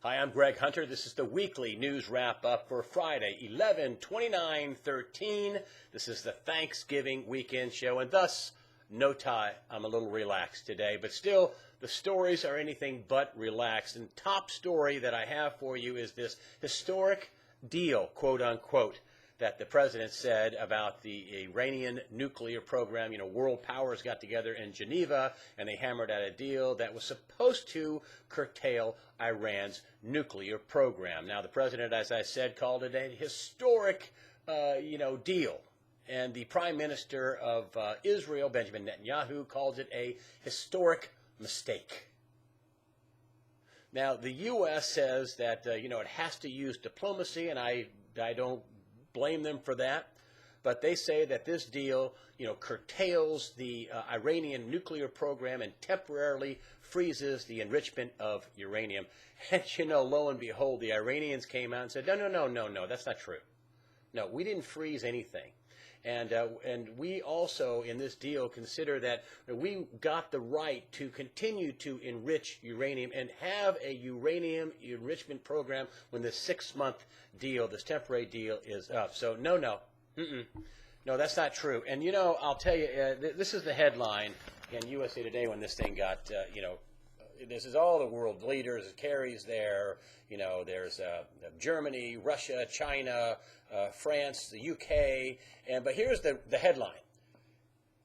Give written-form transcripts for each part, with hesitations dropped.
Hi, I'm Greg Hunter. This is the weekly news wrap-up for Friday, 11/29/13. This is the Thanksgiving weekend show, and thus, no tie. I'm a little relaxed today, but still, the stories are anything but relaxed. And top story that I have for you is this historic deal, quote-unquote, that the president said about the Iranian nuclear program. You know, world powers got together in Geneva, and they hammered out a deal that was supposed to curtail Iran's nuclear program. Now, the president, as I said, called it a historic, deal. And the prime minister of Israel, Benjamin Netanyahu, calls it a historic mistake. Now, the U.S. says that, it has to use diplomacy, and I don't blame them for that, but they say that this deal, curtails the Iranian nuclear program and temporarily freezes the enrichment of uranium. And, lo and behold, the Iranians came out and said, no, that's not true. No, we didn't freeze anything. And we also, in this deal, consider that we got the right to continue to enrich uranium and have a uranium enrichment program when this 6-month deal, this temporary deal, is up. So, no, that's not true. And, I'll tell you, this is the headline in USA Today when this thing got, this is all the world leaders. Kerry's there. There's Germany, Russia, China, France, the UK. But here's the headline.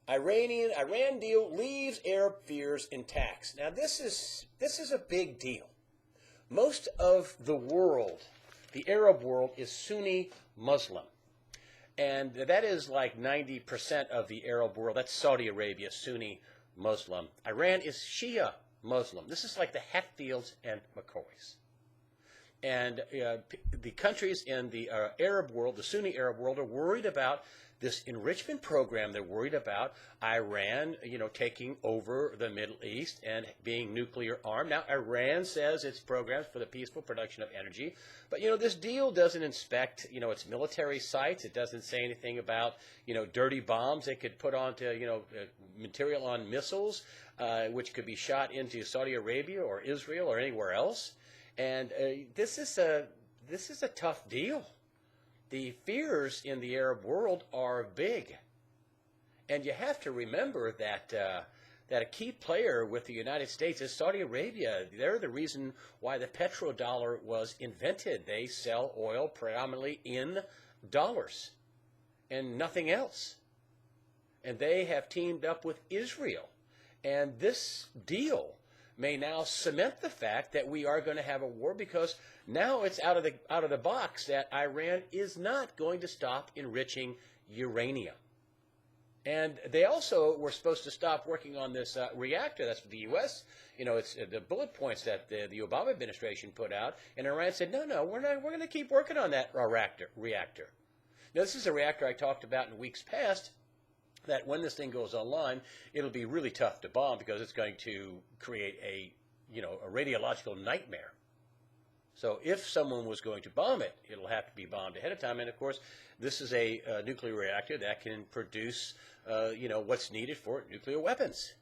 Iran deal leaves Arab fears intact. Now, this is a big deal. Most of the world, the Arab world, is Sunni Muslim. And that is like 90% of the Arab world. That's Saudi Arabia, Sunni Muslim. Iran is Shia Muslim. This is like the Hatfields and McCoys. And the countries in the Arab world, the Sunni Arab world, are worried about this enrichment program. They're worried about Iran, taking over the Middle East and being nuclear armed. Now, Iran says its programs for the peaceful production of energy. But, this deal doesn't inspect, its military sites. It doesn't say anything about, dirty bombs they could put onto, material on missiles, which could be shot into Saudi Arabia or Israel or anywhere else. And this is a tough deal. The fears in the Arab world are big. And you have to remember that a key player with the United States is Saudi Arabia. They're the reason why the petrodollar was invented. They sell oil predominantly in dollars and nothing else. And they have teamed up with Israel. And this deal may now cement the fact that we are going to have a war, because now it's out of the box that Iran is not going to stop enriching uranium. And they also were supposed to stop working on this reactor. That's what the U.S., it's the bullet points that the Obama administration put out. And Iran said, no, we're not. We're going to keep working on that reactor. Now, this is a reactor I talked about in weeks past, that when this thing goes online, it'll be really tough to bomb because it's going to create a radiological nightmare. So if someone was going to bomb it, it'll have to be bombed ahead of time. And, of course, this is a nuclear reactor that can produce, what's needed for nuclear weapons.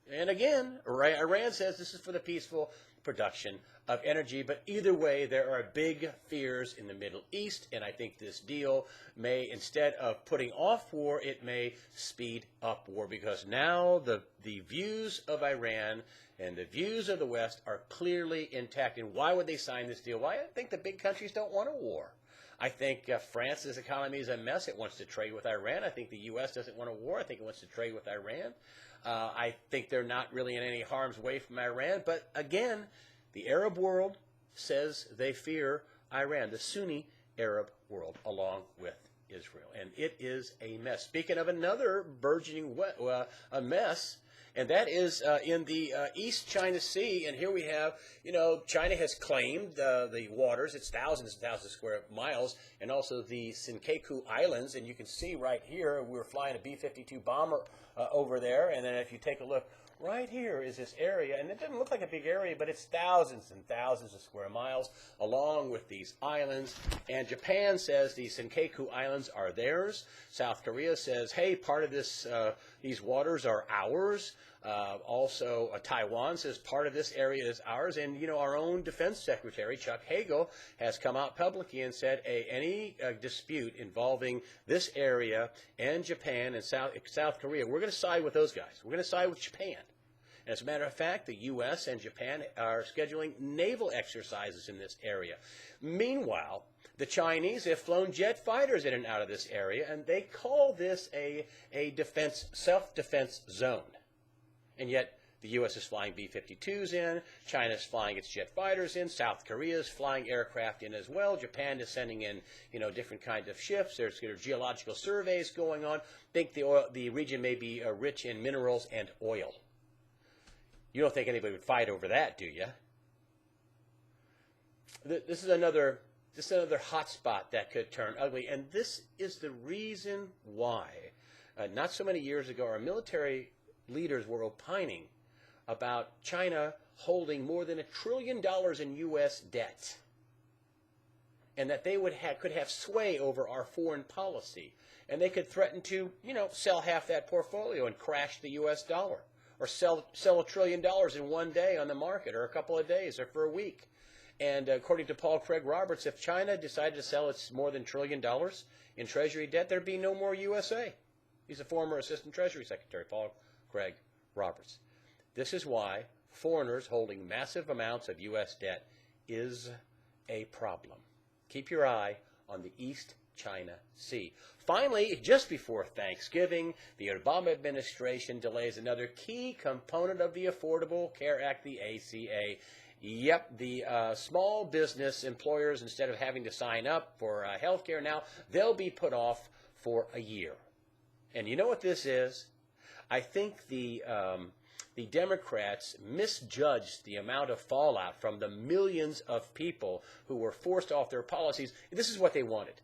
And, again, Iran says this is for the peaceful production of energy. But either way, there are big fears in the Middle East, and I think this deal may, instead of putting off war, it may speed up war, because now the views of Iran and the views of the West are clearly intact. And why would they sign this deal? Why? I think the big countries don't want a war. I think France's economy is a mess. It wants to trade with Iran. I think the U.S. doesn't want a war. I think it wants to trade with Iran. I think they're not really in any harm's way from Iran. But again, the Arab world says they fear Iran, the Sunni Arab world, along with Israel. And it is a mess. Speaking of another burgeoning a mess, and that is in the East China Sea. And here we have, China has claimed the waters. It's thousands and thousands of square miles, and also the Senkaku Islands. And you can see right here, we're flying a B-52 bomber over there. And then if you take a look, right here is this area, and it doesn't look like a big area, but it's thousands and thousands of square miles along with these islands. And Japan says the Senkaku Islands are theirs. South Korea says, hey, part of this, these waters are ours. Also, Taiwan says part of this area is ours. And, our own Defense Secretary, Chuck Hagel, has come out publicly and said any dispute involving this area and Japan and South Korea, we're going to side with those guys. We're going to side with Japan. And as a matter of fact, the U.S. and Japan are scheduling naval exercises in this area. Meanwhile, the Chinese have flown jet fighters in and out of this area, and they call this a self-defense zone. And yet, the U.S. is flying B-52s in, China is flying its jet fighters in, South Korea is flying aircraft in as well, Japan is sending in, different kinds of ships, there's geological surveys going on. Think the region may be rich in minerals and oil. You don't think anybody would fight over that, do you? This is another hot spot that could turn ugly, and this is the reason why, not so many years ago, our military leaders were opining about China holding more than $1 trillion in U.S. debt, and that they could have sway over our foreign policy, and they could threaten to, sell half that portfolio and crash the U.S. dollar, or sell $1 trillion in one day on the market, or a couple of days, or for a week. And according to Paul Craig Roberts, if China decided to sell its more than $1 trillion in Treasury debt, there'd be no more USA. He's a former Assistant Treasury Secretary, Paul Craig Roberts. This is why foreigners holding massive amounts of U.S. debt is a problem. Keep your eye on the East China Sea. Finally, just before Thanksgiving, the Obama administration delays another key component of the Affordable Care Act, the ACA. Yep, the small business employers, instead of having to sign up for health care now, they'll be put off for a year. And you know what this is? I think the Democrats misjudged the amount of fallout from the millions of people who were forced off their policies. This is what they wanted.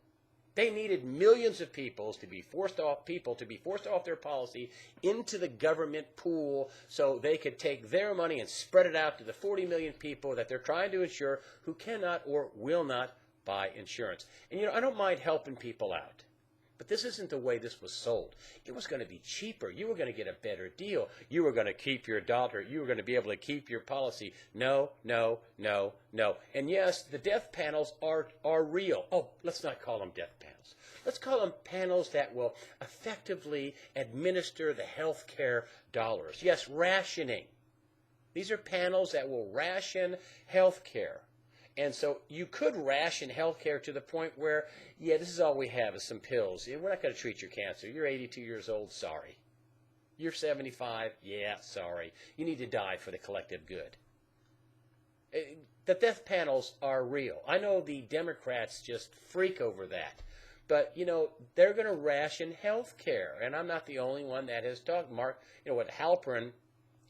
They needed millions of people to be forced off their policy into the government pool so they could take their money and spread it out to the 40 million people that they're trying to insure who cannot or will not buy insurance. And I don't mind helping people out. But this isn't the way this was sold. It was going to be cheaper. You were going to get a better deal. You were going to keep your dollar. You were going to be able to keep your policy. No, no, no, no. And yes, the death panels are real. Oh, let's not call them death panels. Let's call them panels that will effectively administer the health care dollars. Yes, rationing. These are panels that will ration health care. And so you could ration health care to the point where, this is all we have is some pills. We're not going to treat your cancer. You're 82 years old. Sorry. You're 75. Yeah, sorry. You need to die for the collective good. The death panels are real. I know the Democrats just freak over that. But, they're going to ration health care. And I'm not the only one that has talked. Mark, what Halperin,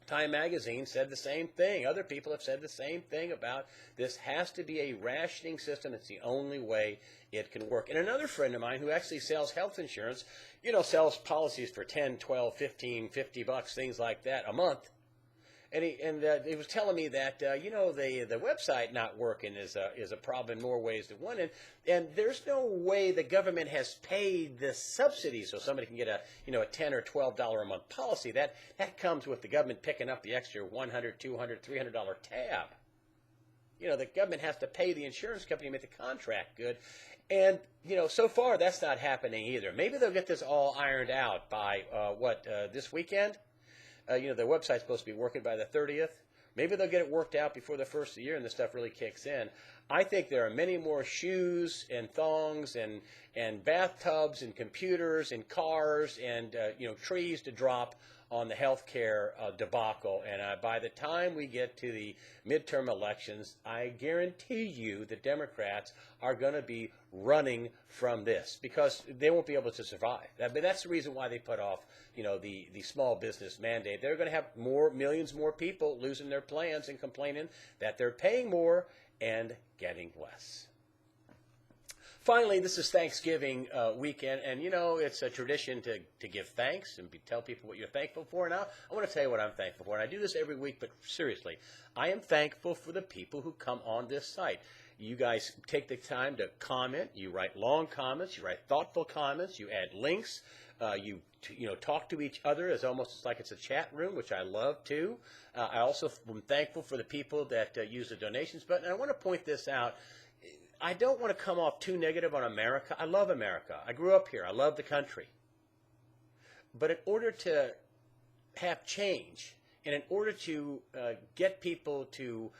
Time Magazine, said the same thing. Other people have said the same thing about this has to be a rationing system. It's the only way it can work. And another friend of mine who actually sells health insurance, sells policies for 10, 12, 15, $50, things like that a month. And he was telling me that, the website not working is a problem in more ways than one. And there's no way the government has paid the subsidy so somebody can get a $10 or $12 a month policy. That comes with the government picking up the extra $100, $200, $300 tab. The government has to pay the insurance company to make the contract good. And, so far that's not happening either. Maybe they'll get this all ironed out by, this weekend? The website's supposed to be working by the 30th. Maybe they'll get it worked out before the first of the year and this stuff really kicks in. I think there are many more shoes and thongs and bathtubs and computers and cars and, trees to drop on the health care debacle. And by the time we get to the midterm elections, I guarantee you the Democrats are going to be running from this because they won't be able to survive. That's the reason why they put off, the small business mandate. They're going to have millions more people losing their plans and complaining that they're paying more and getting less. Finally, this is Thanksgiving weekend, and it's a tradition to give thanks and tell people what you're thankful for. Now, I want to tell you what I'm thankful for, and I do this every week, but seriously, I am thankful for the people who come on this site. You guys take the time to comment. You write long comments. You write thoughtful comments. You add links You talk to each other as almost like it's a chat room, which I love too. I also am thankful for the people that use the donations button. And I want to point this out. I don't want to come off too negative on America. I love America. I grew up here. I love the country. But in order to have change, and in order to get people to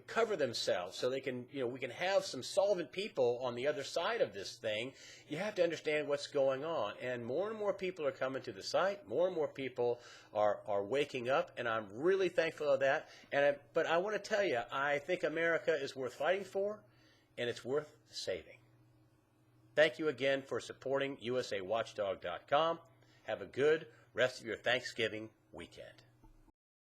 cover themselves so they can, we can have some solvent people on the other side of this thing, you have to understand what's going on. And more people are coming to the site. More and more people are waking up, and I'm really thankful of that. But I want to tell you, I think America is worth fighting for, and it's worth saving. Thank you again for supporting USAWatchdog.com. Have a good rest of your Thanksgiving weekend.